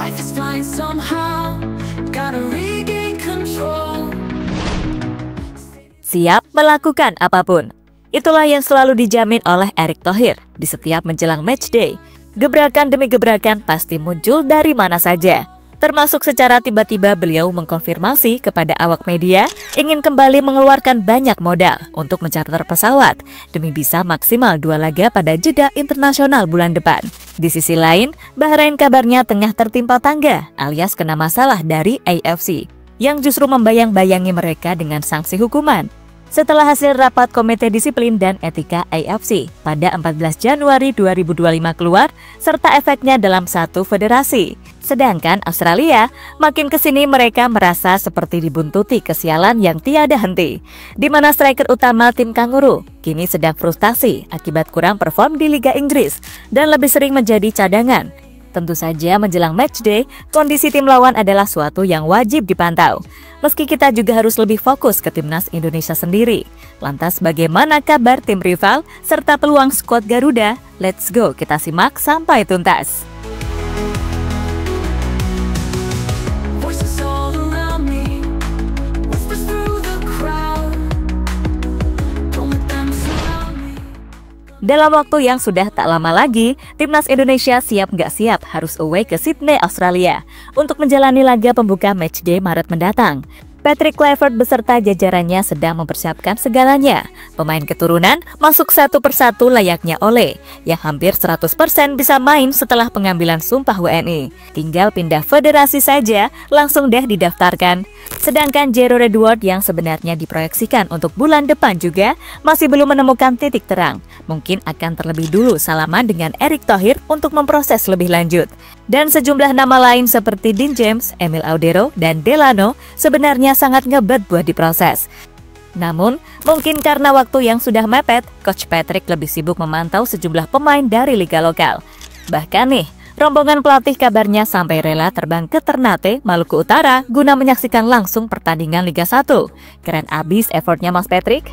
Life is fine somehow, gotta regain control. Siap melakukan apapun. Itulah yang selalu dijamin oleh Erick Thohir di setiap menjelang matchday. Gebrakan demi gebrakan pasti muncul dari mana saja. Termasuk secara tiba-tiba beliau mengkonfirmasi kepada awak media ingin kembali mengeluarkan banyak modal untuk mencarter pesawat demi bisa maksimal 2 laga pada jeda internasional bulan depan. Di sisi lain, Bahrain kabarnya tengah tertimpa tangga alias kena masalah dari AFC yang justru membayang-bayangi mereka dengan sanksi hukuman. Setelah hasil rapat Komite Disiplin dan Etika AFC pada 14 Januari 2025 keluar, serta efeknya dalam satu federasi. Sedangkan Australia, makin kesini mereka merasa seperti dibuntuti kesialan yang tiada henti. Di mana striker utama tim Kanguru kini sedang frustasi akibat kurang perform di Liga Inggris dan lebih sering menjadi cadangan. Tentu saja menjelang matchday, kondisi tim lawan adalah suatu yang wajib dipantau. Meski kita juga harus lebih fokus ke timnas Indonesia sendiri. Lantas bagaimana kabar tim rival serta peluang skuad Garuda? Let's go, kita simak sampai tuntas. Dalam waktu yang sudah tak lama lagi, timnas Indonesia siap nggak siap harus away ke Sydney, Australia untuk menjalani laga pembuka matchday Maret mendatang. Patrick Kluivert beserta jajarannya sedang mempersiapkan segalanya. Pemain keturunan masuk satu persatu layaknya Ole, yang hampir 100% bisa main setelah pengambilan sumpah WNI. Tinggal pindah federasi saja, langsung deh didaftarkan. Sedangkan Jero Edward yang sebenarnya diproyeksikan untuk bulan depan juga masih belum menemukan titik terang. Mungkin akan terlebih dulu salaman dengan Erick Thohir untuk memproses lebih lanjut. Dan sejumlah nama lain seperti Dean James, Emil Audero, dan Delano sebenarnya sangat ngebet buat diproses. Namun, mungkin karena waktu yang sudah mepet, Coach Patrick lebih sibuk memantau sejumlah pemain dari liga lokal. Bahkan nih, rombongan pelatih kabarnya sampai rela terbang ke Ternate, Maluku Utara guna menyaksikan langsung pertandingan Liga 1. Keren abis effortnya Mas Patrick.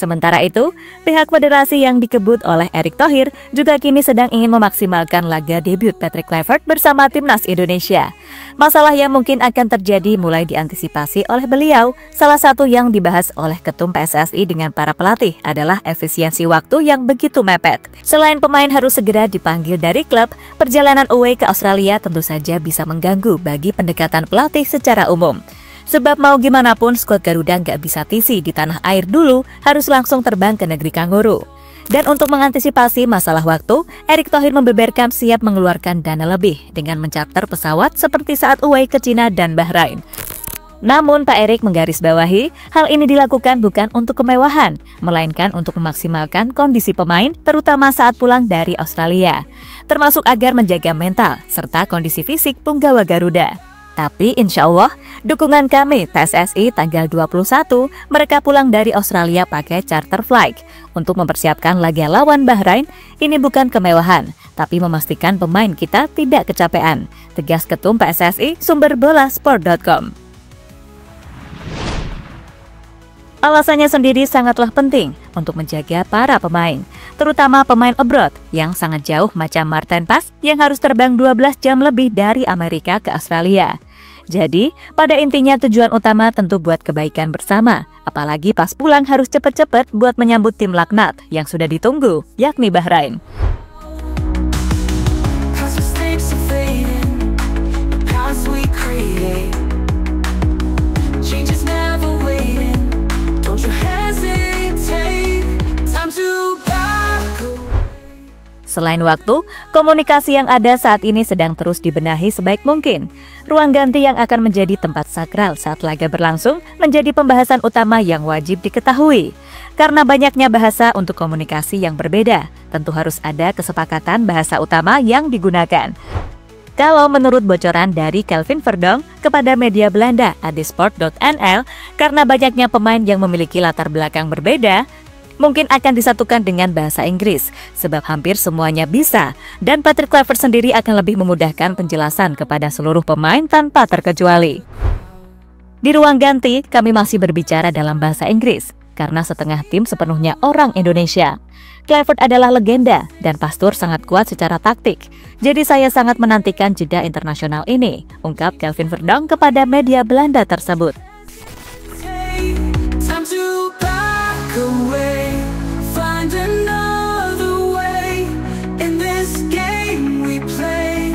Sementara itu, pihak federasi yang dikebut oleh Erick Thohir juga kini sedang ingin memaksimalkan laga debut Patrick Kluivert bersama timnas Indonesia. Masalah yang mungkin akan terjadi mulai diantisipasi oleh beliau. Salah satu yang dibahas oleh Ketum PSSI dengan para pelatih adalah efisiensi waktu yang begitu mepet. Selain pemain harus segera dipanggil dari klub, perjalanan away ke Australia tentu saja bisa mengganggu bagi pendekatan pelatih secara umum. Sebab mau gimana pun skuad Garuda nggak bisa tisi di tanah air dulu, harus langsung terbang ke negeri Kanguru. Dan untuk mengantisipasi masalah waktu, Erick Thohir membeberkan siap mengeluarkan dana lebih dengan mencarter pesawat seperti saat away ke Cina dan Bahrain. Namun Pak Erick menggarisbawahi, hal ini dilakukan bukan untuk kemewahan, melainkan untuk memaksimalkan kondisi pemain, terutama saat pulang dari Australia. Termasuk agar menjaga mental, serta kondisi fisik punggawa Garuda. Tapi insya Allah, dukungan kami PSSI tanggal 21, mereka pulang dari Australia pakai charter flight. Untuk mempersiapkan laga lawan Bahrain, ini bukan kemewahan, tapi memastikan pemain kita tidak kecapean. Tegas Ketum PSSI, sumber bolasport.com. Alasannya sendiri sangatlah penting untuk menjaga para pemain, terutama pemain abroad yang sangat jauh macam Martin Paes yang harus terbang 12 jam lebih dari Amerika ke Australia. Jadi, pada intinya tujuan utama tentu buat kebaikan bersama, apalagi pas pulang harus cepet-cepet buat menyambut tim laknat yang sudah ditunggu, yakni Bahrain. Selain waktu, komunikasi yang ada saat ini sedang terus dibenahi sebaik mungkin. Ruang ganti yang akan menjadi tempat sakral saat laga berlangsung menjadi pembahasan utama yang wajib diketahui. Karena banyaknya bahasa untuk komunikasi yang berbeda, tentu harus ada kesepakatan bahasa utama yang digunakan. Kalau menurut bocoran dari Kelvin Verdonk kepada media Belanda adsport.nl, karena banyaknya pemain yang memiliki latar belakang berbeda, mungkin akan disatukan dengan bahasa Inggris, sebab hampir semuanya bisa, dan Patrick Kluivert sendiri akan lebih memudahkan penjelasan kepada seluruh pemain tanpa terkecuali. Di ruang ganti, kami masih berbicara dalam bahasa Inggris, karena setengah tim sepenuhnya orang Indonesia. Kluivert adalah legenda, dan Pastoor sangat kuat secara taktik. Jadi saya sangat menantikan jeda internasional ini, ungkap Kelvin Verdonk kepada media Belanda tersebut. Time to back away, find another way. In this game we play,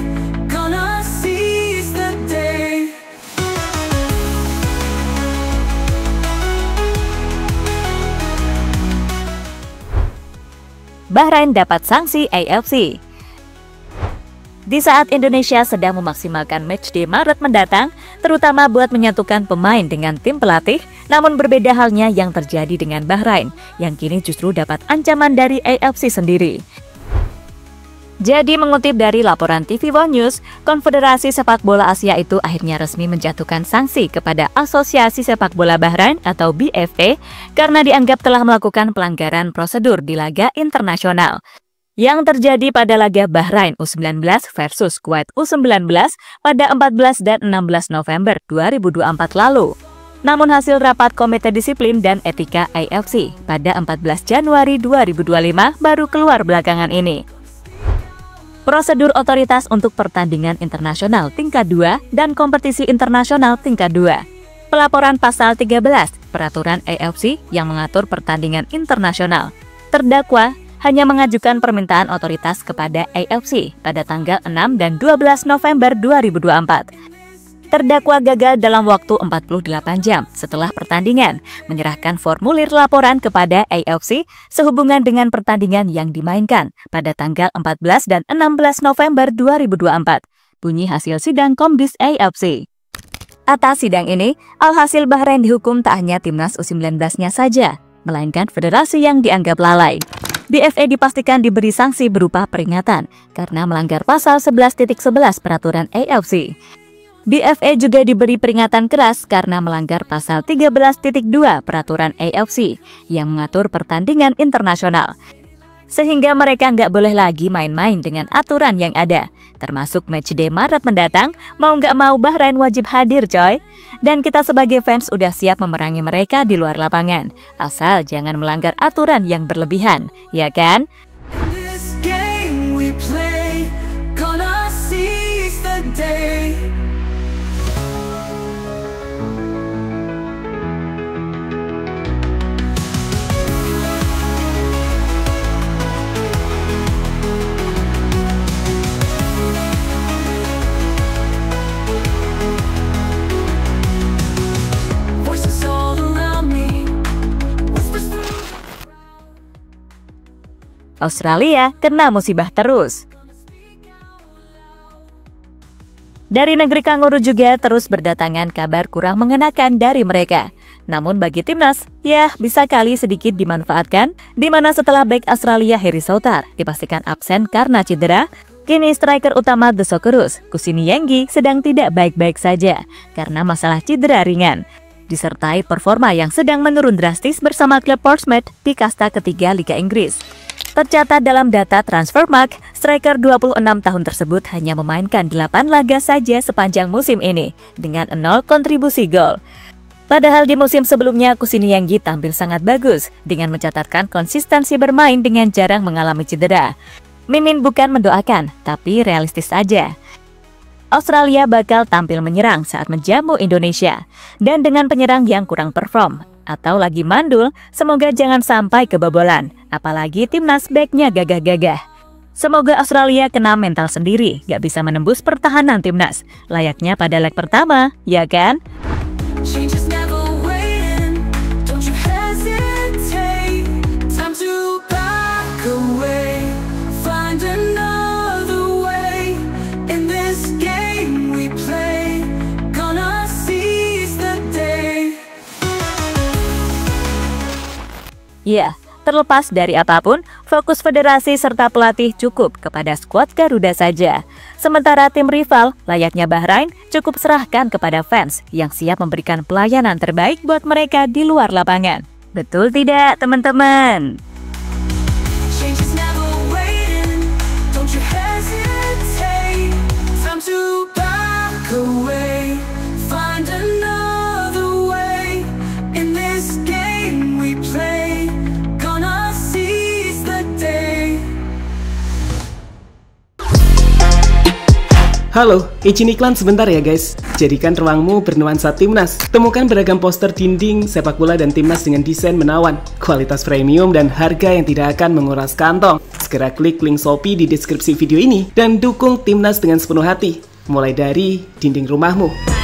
gonna seize the day. Bahrain dapat sanksi AFC. Di saat Indonesia sedang memaksimalkan matchday Maret mendatang, terutama buat menyatukan pemain dengan tim pelatih, namun berbeda halnya yang terjadi dengan Bahrain, yang kini justru dapat ancaman dari AFC sendiri. Jadi mengutip dari laporan TV One News, Konfederasi Sepak Bola Asia itu akhirnya resmi menjatuhkan sanksi kepada Asosiasi Sepak Bola Bahrain atau BFA karena dianggap telah melakukan pelanggaran prosedur di laga internasional yang terjadi pada laga Bahrain U19 versus Kuwait U19 pada 14 dan 16 November 2024 lalu. Namun hasil rapat Komite Disiplin dan Etika AFC pada 14 Januari 2025 baru keluar belakangan ini. Prosedur otoritas untuk pertandingan internasional tingkat 2 dan kompetisi internasional tingkat 2. Pelaporan pasal 13 Peraturan AFC yang mengatur pertandingan internasional. Terdakwa hanya mengajukan permintaan otoritas kepada AFC pada tanggal 6 dan 12 November 2024. Terdakwa gagal dalam waktu 48 jam setelah pertandingan menyerahkan formulir laporan kepada AFC sehubungan dengan pertandingan yang dimainkan pada tanggal 14 dan 16 November 2024. Bunyi hasil sidang Komdis AFC. Atas sidang ini, alhasil Bahrain dihukum tak hanya timnas U19-nya saja, melainkan federasi yang dianggap lalai. BFA dipastikan diberi sanksi berupa peringatan karena melanggar pasal 11.11 peraturan AFC. BFA juga diberi peringatan keras karena melanggar pasal 13.2 peraturan AFC yang mengatur pertandingan internasional. Sehingga mereka nggak boleh lagi main-main dengan aturan yang ada. Termasuk matchday Maret mendatang, mau nggak mau Bahrain wajib hadir coy. Dan kita sebagai fans udah siap memerangi mereka di luar lapangan. Asal jangan melanggar aturan yang berlebihan, ya kan? In this game we play, gonna seize the day. Voices all around me, whispers through. Australia kena musibah terus. Dari negeri kanguru juga terus berdatangan kabar kurang mengenakan dari mereka. Namun bagi timnas, ya bisa kali sedikit dimanfaatkan, di mana setelah bek Australia Harry Souttar dipastikan absen karena cedera, kini striker utama The Socceroos, Kusini Yenggi sedang tidak baik-baik saja karena masalah cedera ringan, disertai performa yang sedang menurun drastis bersama klub Portsmouth di kasta ketiga Liga Inggris. Tercatat dalam data Transfermarkt, striker 26 tahun tersebut hanya memainkan 8 laga saja sepanjang musim ini, dengan 0 kontribusi gol. Padahal di musim sebelumnya, Kusini Yenggi tampil sangat bagus, dengan mencatatkan konsistensi bermain dengan jarang mengalami cedera. Mimin bukan mendoakan, tapi realistis saja. Australia bakal tampil menyerang saat menjamu Indonesia, dan dengan penyerang yang kurang perform, atau lagi mandul, semoga jangan sampai kebobolan. Apalagi timnas backnya gagah-gagah. Semoga Australia kena mental sendiri, gak bisa menembus pertahanan timnas, layaknya pada leg pertama, ya kan? Change is never waiting, don't you hesitate. Time to back away, find another way. In this game we play, gonna seize the day. Ya, terlepas dari apapun, fokus federasi serta pelatih cukup kepada skuad Garuda saja. Sementara tim rival, layaknya Bahrain, cukup serahkan kepada fans yang siap memberikan pelayanan terbaik buat mereka di luar lapangan. Betul tidak, teman-teman? Change is never waiting. Don't you hesitate. Time to back away. Find another way. In this game we play, gonna seize the day. Halo, izin iklan sebentar ya guys. Jadikan ruangmu bernuansa Timnas. Temukan beragam poster dinding, sepak bola dan Timnas dengan desain menawan, kualitas premium dan harga yang tidak akan menguras kantong. Segera klik link Shopee di deskripsi video ini dan dukung Timnas dengan sepenuh hati. Mulai dari dinding rumahmu.